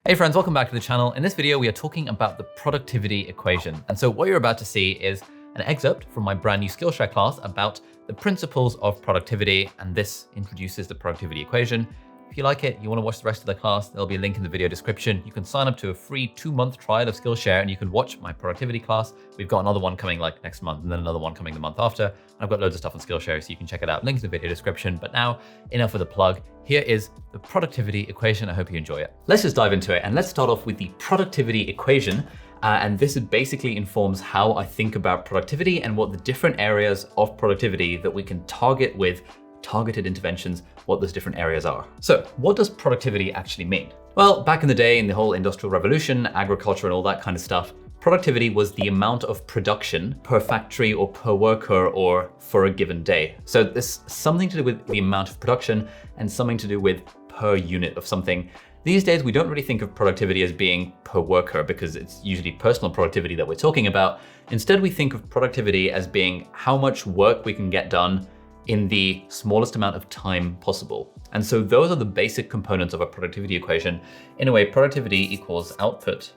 Hey friends, welcome back to the channel. In this video, we are talking about the productivity equation. And so what you're about to see is an excerpt from my brand new SkillShare class about the principles of productivity. And this introduces the productivity equation. If you like it, you want to watch the rest of the class, there'll be a link in the video description. You can sign up to a free 2-month trial of Skillshare and you can watch my productivity class. We've got another one coming like next month and then another one coming the month after. And I've got loads of stuff on Skillshare, so you can check it out. Link in the video description. But now, enough of the plug. Here is the productivity equation. I hope you enjoy it. Let's just dive into it. And let's start off with the productivity equation. And this basically informs how I think about productivity and what the different areas of productivity that we can target with targeted interventions, what those different areas are. So what does productivity actually mean? Well, back in the day, in the whole industrial revolution, agriculture and all that kind of stuff, productivity was the amount of production per factory or per worker or for a given day. So there's something to do with the amount of production and something to do with per unit of something. These days, we don't really think of productivity as being per worker because it's usually personal productivity that we're talking about. Instead, we think of productivity as being how much work we can get done in the smallest amount of time possible. And so those are the basic components of a productivity equation. In a way, productivity equals output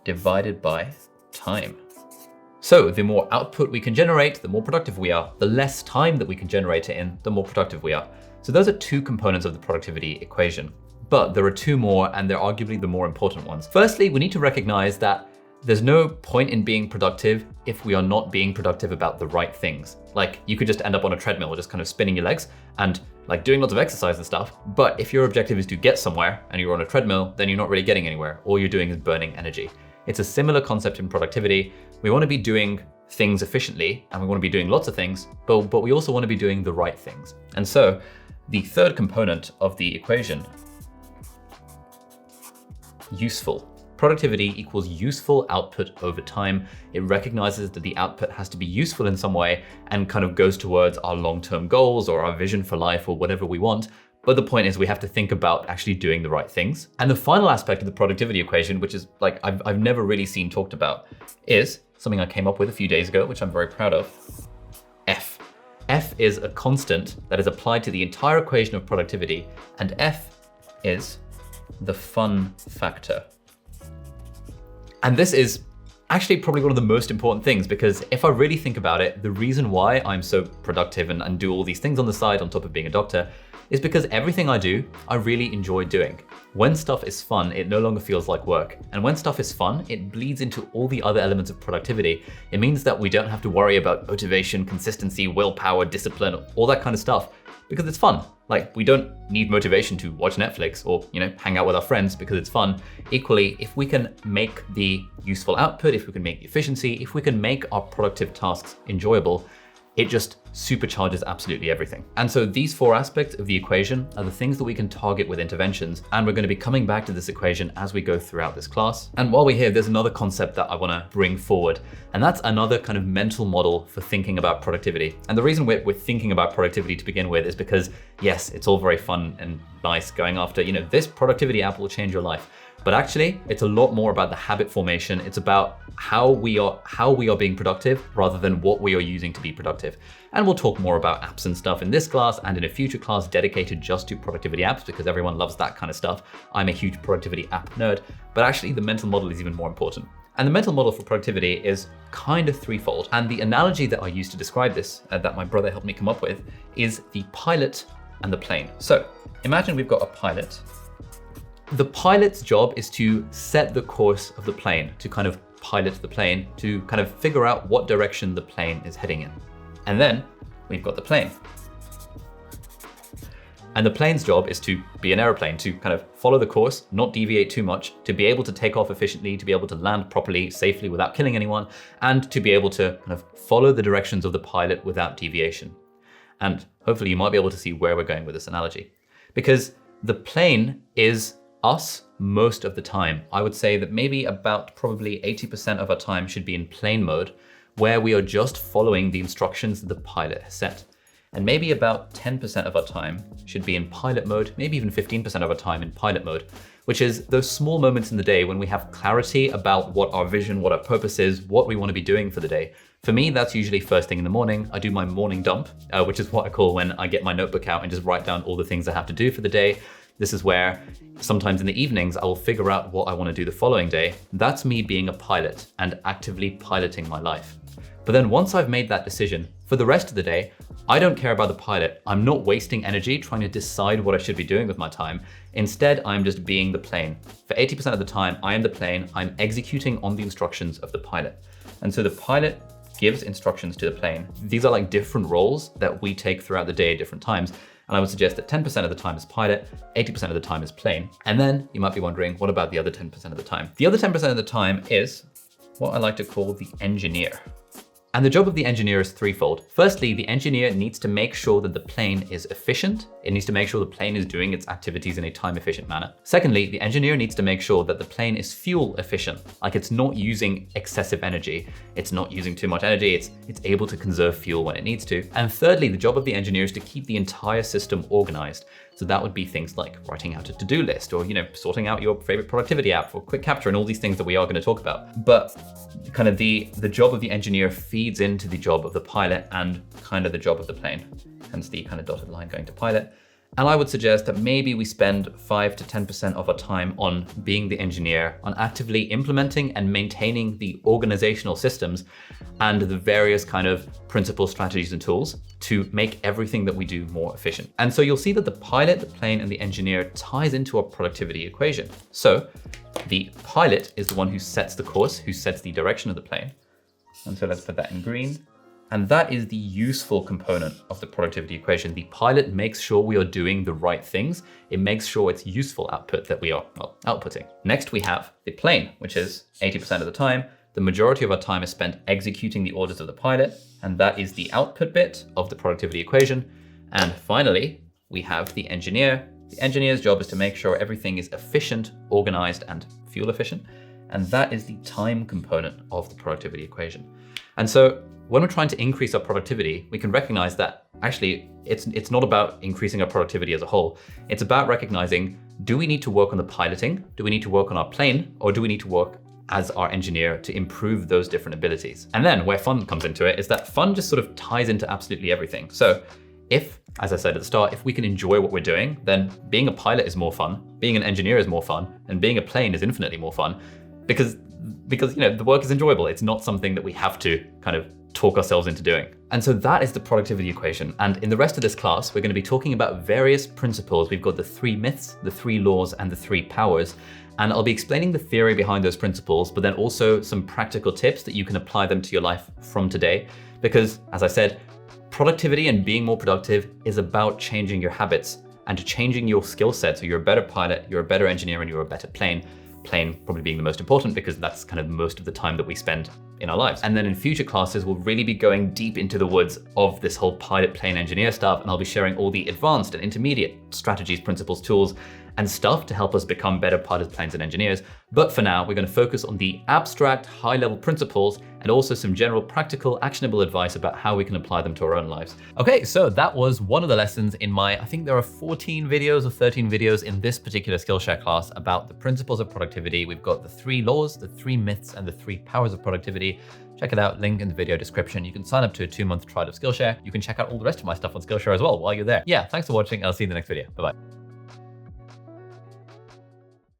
divided by time. So the more output we can generate, the more productive we are. The less time that we can generate it in, the more productive we are. So those are two components of the productivity equation. But there are two more, and they're arguably the more important ones. Firstly, we need to recognize that there's no point in being productive if we are not being productive about the right things. Like you could just end up on a treadmill just kind of spinning your legs and like doing lots of exercise and stuff. But if your objective is to get somewhere and you're on a treadmill, then you're not really getting anywhere. All you're doing is burning energy. It's a similar concept in productivity. We want to be doing things efficiently and we want to be doing lots of things, but we also want to be doing the right things. And so the third component of the equation, useful. Productivity equals useful output over time. It recognizes that the output has to be useful in some way and kind of goes towards our long-term goals or our vision for life or whatever we want. But the point is we have to think about actually doing the right things. And the final aspect of the productivity equation, which is like I've never really seen talked about, is something I came up with a few days ago, which I'm very proud of. F. F is a constant that is applied to the entire equation of productivity, and F is the fun factor. And this is actually probably one of the most important things, because if I really think about it, the reason why I'm so productive and do all these things on the side on top of being a doctor is because everything I do, I really enjoy doing. When stuff is fun, it no longer feels like work. And when stuff is fun, it bleeds into all the other elements of productivity. It means that we don't have to worry about motivation, consistency, willpower, discipline, all that kind of stuff, because it's fun. Like we don't need motivation to watch Netflix or, hang out with our friends because it's fun. Equally, if we can make the useful output, if we can make the efficiency, if we can make our productive tasks enjoyable, it just supercharges absolutely everything. And so these four aspects of the equation are the things that we can target with interventions. And we're going to be coming back to this equation as we go throughout this class. And while we're here, there's another concept that I want to bring forward. And that's another kind of mental model for thinking about productivity. And the reason we're thinking about productivity to begin with is because, yes, it's all very fun and nice going after, this productivity app will change your life. But actually, it's a lot more about the habit formation. It's about how we are being productive rather than what we are using to be productive. And we'll talk more about apps and stuff in this class and in a future class dedicated just to productivity apps because everyone loves that kind of stuff. I'm a huge productivity app nerd, but actually the mental model is even more important. And the mental model for productivity is kind of threefold. And the analogy that I use to describe this, that my brother helped me come up with, is the pilot and the plane. So imagine we've got a pilot. The pilot's job is to set the course of the plane, to kind of pilot the plane, to kind of figure out what direction the plane is heading in. And then we've got the plane. And the plane's job is to be an airplane, to kind of follow the course, not deviate too much, to be able to take off efficiently, to be able to land properly, safely without killing anyone, and to be able to kind of follow the directions of the pilot without deviation. And hopefully you might be able to see where we're going with this analogy. Because the plane is us most of the time. I would say that maybe about probably 80% of our time should be in plane mode, where we are just following the instructions that the pilot has set. And maybe about 10% of our time should be in pilot mode, maybe even 15% of our time in pilot mode, which is those small moments in the day when we have clarity about what our vision, what our purpose is, what we want to be doing for the day. For me, that's usually first thing in the morning. I do my morning dump, which is what I call when I get my notebook out and just write down all the things I have to do for the day. This is where sometimes in the evenings, I will figure out what I want to do the following day. That's me being a pilot and actively piloting my life. But then once I've made that decision, for the rest of the day, I don't care about the pilot. I'm not wasting energy trying to decide what I should be doing with my time. Instead, I'm just being the plane. For 80% of the time, I am the plane. I'm executing on the instructions of the pilot. And so the pilot gives instructions to the plane. These are like different roles that we take throughout the day at different times. And I would suggest that 10% of the time is pilot, 80% of the time is plane. And then you might be wondering, what about the other 10% of the time? The other 10% of the time is what I like to call the engineer. And the job of the engineer is threefold. Firstly, the engineer needs to make sure that the plane is efficient. It needs to make sure the plane is doing its activities in a time-efficient manner. Secondly, the engineer needs to make sure that the plane is fuel efficient, like it's not using excessive energy. It's not using too much energy. It's able to conserve fuel when it needs to. And thirdly, the job of the engineer is to keep the entire system organized. So that would be things like writing out a to-do list or, sorting out your favorite productivity app for quick capture and all these things that we are going to talk about. But kind of the job of the engineer feeds into the job of the pilot and kind of the job of the plane, hence the kind of dotted line going to pilot. And I would suggest that maybe we spend 5 to 10% of our time on being the engineer, on actively implementing and maintaining the organizational systems and the various kind of principles, strategies, and tools to make everything that we do more efficient. And so you'll see that the pilot, the plane, and the engineer ties into a productivity equation. So the pilot is the one who sets the course, who sets the direction of the plane. And so let's put that in green. And that is the useful component of the productivity equation. The pilot makes sure we are doing the right things. It makes sure it's useful output that we are outputting. Next, we have the plane, which is 80% of the time. The majority of our time is spent executing the orders of the pilot, and that is the output bit of the productivity equation. And finally, we have the engineer. The engineer's job is to make sure everything is efficient, organized, and fuel efficient. And that is the time component of the productivity equation. And so when we're trying to increase our productivity, we can recognize that actually it's not about increasing our productivity as a whole. It's about recognizing, do we need to work on the piloting? Do we need to work on our plane? Or do we need to work as our engineer to improve those different abilities? And then where fun comes into it is that fun just sort of ties into absolutely everything. So if, as I said at the start, if we can enjoy what we're doing, then being a pilot is more fun, being an engineer is more fun, and being a plane is infinitely more fun because the work is enjoyable. It's not something that we have to kind of talk ourselves into doing. And so that is the productivity equation. And in the rest of this class, we're going to be talking about various principles. We've got the 3 myths, the 3 laws, and the 3 powers. And I'll be explaining the theory behind those principles, but then also some practical tips that you can apply them to your life from today. Because as I said, productivity and being more productive is about changing your habits and changing your skill set. So you're a better pilot, you're a better engineer, and you're a better plane. Plane probably being the most important because that's kind of most of the time that we spend in our lives. And then in future classes, we'll really be going deep into the woods of this whole pilot, plane, engineer stuff. And I'll be sharing all the advanced and intermediate strategies, principles, tools, and stuff to help us become better pilots, planes, and engineers. But for now, we're going to focus on the abstract, high-level principles and also some general practical, actionable advice about how we can apply them to our own lives. Okay, so that was one of the lessons in my, I think there are 14 videos or 13 videos in this particular Skillshare class about the principles of productivity. We've got the 3 laws, the 3 myths, and the 3 powers of productivity. Check it out, link in the video description. You can sign up to a 2-month trial of Skillshare. You can check out all the rest of my stuff on Skillshare as well while you're there. Yeah, thanks for watching. I'll see you in the next video. Bye-bye.